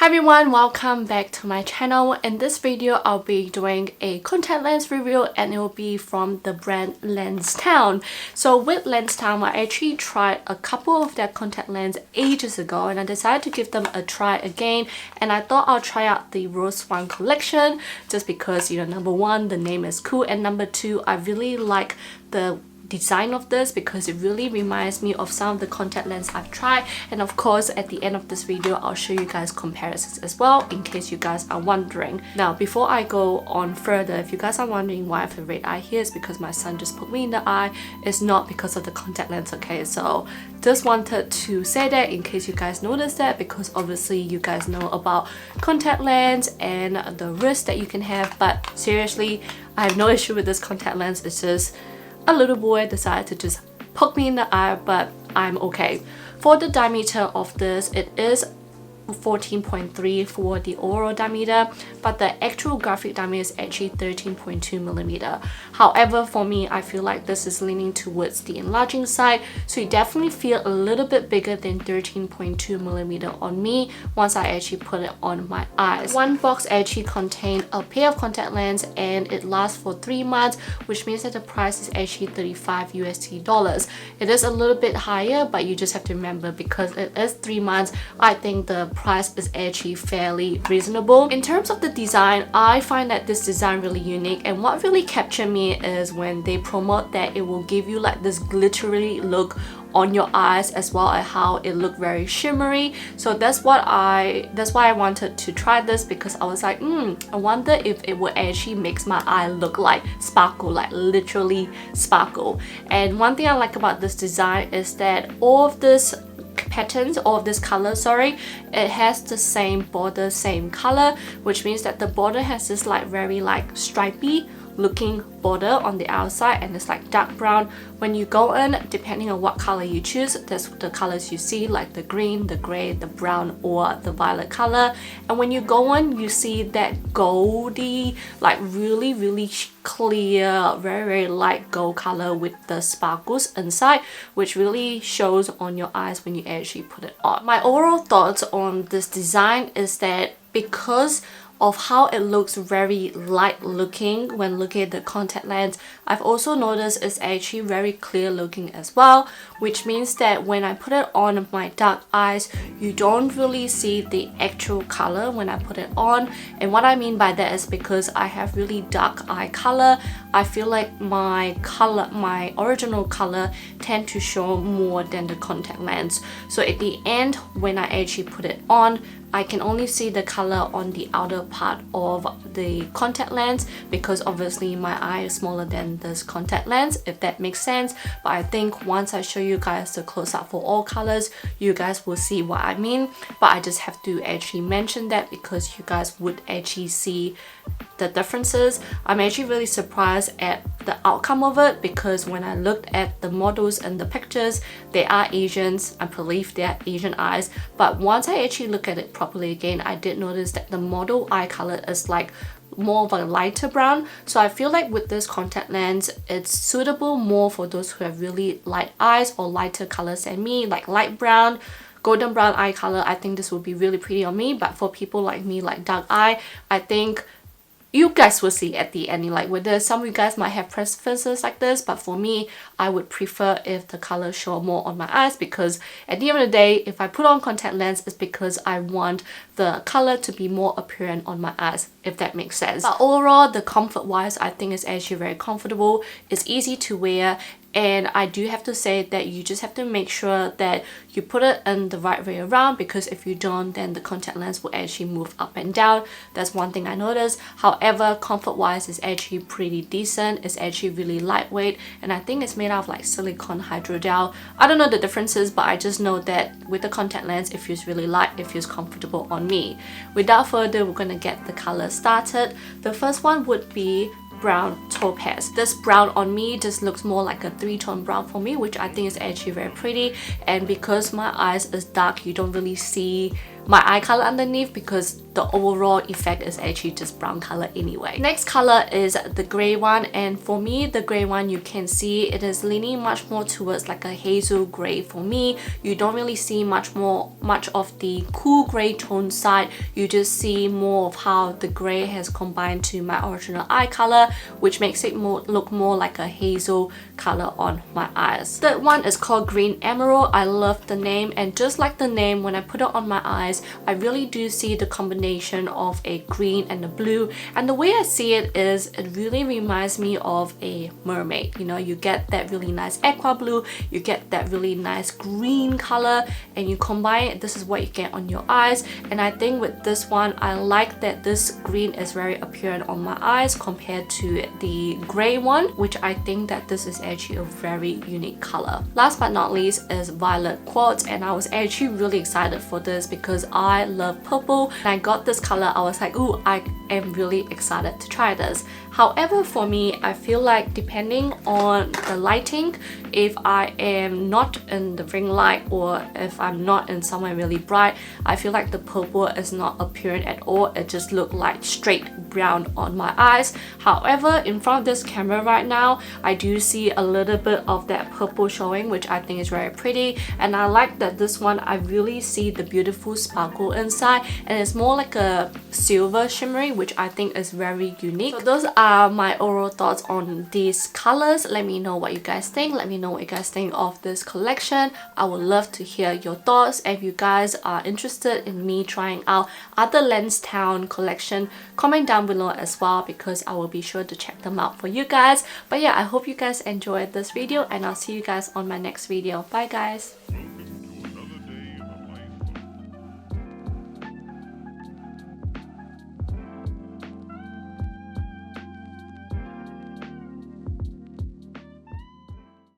Hi everyone, welcome back to my channel. In this video, I'll be doing a contact lens review and it will be from the brand Lenstown. So with Lenstown, I actually tried a couple of their contact lens ages ago and I decided to give them a try again, and I thought I'll try out the Swan collection just because, you know, number one, the name is cool, and number two, I really like the design of this because it really reminds me of some of the contact lens I've tried. And of course, at the end of this video, I'll show you guys comparisons as well in case you guys are wondering. Now, before I go on further, if you guys are wondering why I have a red eye here, it's because my son just put me in the eye. It's not because of the contact lens, okay? So just wanted to say that in case you guys noticed that, because obviously you guys know about contact lens and the risk that you can have. But seriously, I have no issue with this contact lens. It's just a little boy decided to just poke me in the eye, but I'm okay. For the diameter of this, it is 14.3 for the overall diameter, but the actual graphic diameter is actually 13.2 millimeter. However, for me, I feel like this is leaning towards the enlarging side, so you definitely feel a little bit bigger than 13.2 millimeter on me once I actually put it on my eyes. One box actually contained a pair of contact lens and it lasts for 3 months, which means that the price is actually $35 USD. It is a little bit higher, but you just have to remember because it is 3 months, I think the price is actually fairly reasonable. In terms of the design, I find that this design really unique, and what really captured me is when they promote that it will give you like this glittery look on your eyes, as well as how it looked very shimmery. So that's why I wanted to try this, because I was like, I wonder if it would actually make my eye look like sparkle, like literally sparkle. And one thing I like about this design is that all of this patterns, all of this color, sorry, it has the same border, same color, which means that the border has this like very like stripy looking border on the outside, and it's like dark brown. When you go in, depending on what color you choose, that's the colors you see, like the green, the gray, the brown, or the violet color. And when you go in, you see that goldy, like really clear, very light gold color with the sparkles inside, which really shows on your eyes when you actually put it on. My overall thoughts on this design is that because of how it looks very light looking when looking at the contact lens, I've also noticed it's actually very clear looking as well, which means that when I put it on my dark eyes, you don't really see the actual color when I put it on. And what I mean by that is because I have really dark eye color, I feel like my original color tend to show more than the contact lens. So at the end, when I actually put it on, I can only see the color on the outer part of the contact lens, because obviously my eye is smaller than this contact lens, if that makes sense. But I think once I show you guys the close-up for all colors, you guys will see what I mean. But I just have to actually mention that because you guys would actually see the differences. I'm actually really surprised at the outcome of it, because when I looked at the models and the pictures, they are Asians. I believe they are Asian eyes, but once I actually look at it properly again, I did notice that the model eye color is like more of a lighter brown. So I feel like with this contact lens, it's suitable more for those who have really light eyes or lighter colors than me, like light brown, golden brown eye color. I think this would be really pretty on me. But for people like me, like dark eye, I think you guys will see at the end, like whether some of you guys might have preferences like this, but for me, I would prefer if the color show more on my eyes, because at the end of the day, if I put on contact lens, it's because I want the color to be more apparent on my eyes, if that makes sense. But overall, the comfort wise, I think it's actually very comfortable. It's easy to wear. And I do have to say that you just have to make sure that you put it in the right way around, because if you don't, then the contact lens will actually move up and down. That's one thing I noticed. However, comfort wise, it's actually pretty decent. It's actually really lightweight, and I think it's made out of like silicone hydrogel. I don't know the differences, but I just know that with the contact lens, it feels really light, it feels comfortable on me. Without further, we're gonna get the color started. The first one would be brown topaz. This brown on me just looks more like a 3-tone brown for me, which I think is actually very pretty. And because my eyes is dark, you don't really see my eye color underneath, because the overall effect is actually just brown color anyway. Next color is the gray one, and for me the gray one, you can see it is leaning much more towards like a hazel gray for me. You don't really see much of the cool gray tone side. You just see more of how the gray has combined to my original eye color, which makes it look more like a hazel color on my eyes. Third one is called Green Emerald. I love the name, and just like the name, when I put it on my eyes, I really do see the combination of a green and a blue, and the way I see it is it really reminds me of a mermaid. You know, you get that really nice aqua blue, you get that really nice green color, and you combine it, this is what you get on your eyes. And I think with this one, I like that this green is very apparent on my eyes compared to the gray one, which I think that this is actually a very unique color. Last but not least is Violet Quartz, and I was actually really excited for this because I love purple. When I got this color, I was like, ooh, I am really excited to try this. However, for me, I feel like depending on the lighting, if I am not in the ring light or if I'm not in somewhere really bright, I feel like the purple is not apparent at all. It just looks like straight brown on my eyes. However, in front of this camera right now, I do see a little bit of that purple showing, which I think is very pretty. And I like that this one, I really see the beautiful sparkle inside, and it's more like a silver shimmery, which I think is very unique. So those are my overall thoughts on these colors. Let me know what you guys think. Let me know what you guys think of this collection. I would love to hear your thoughts. If you guys are interested in me trying out other Lenstown collection, comment down below as well, because I will be sure to check them out for you guys. But yeah, I hope you guys enjoyed this video, and I'll see you guys on my next video. Bye guys.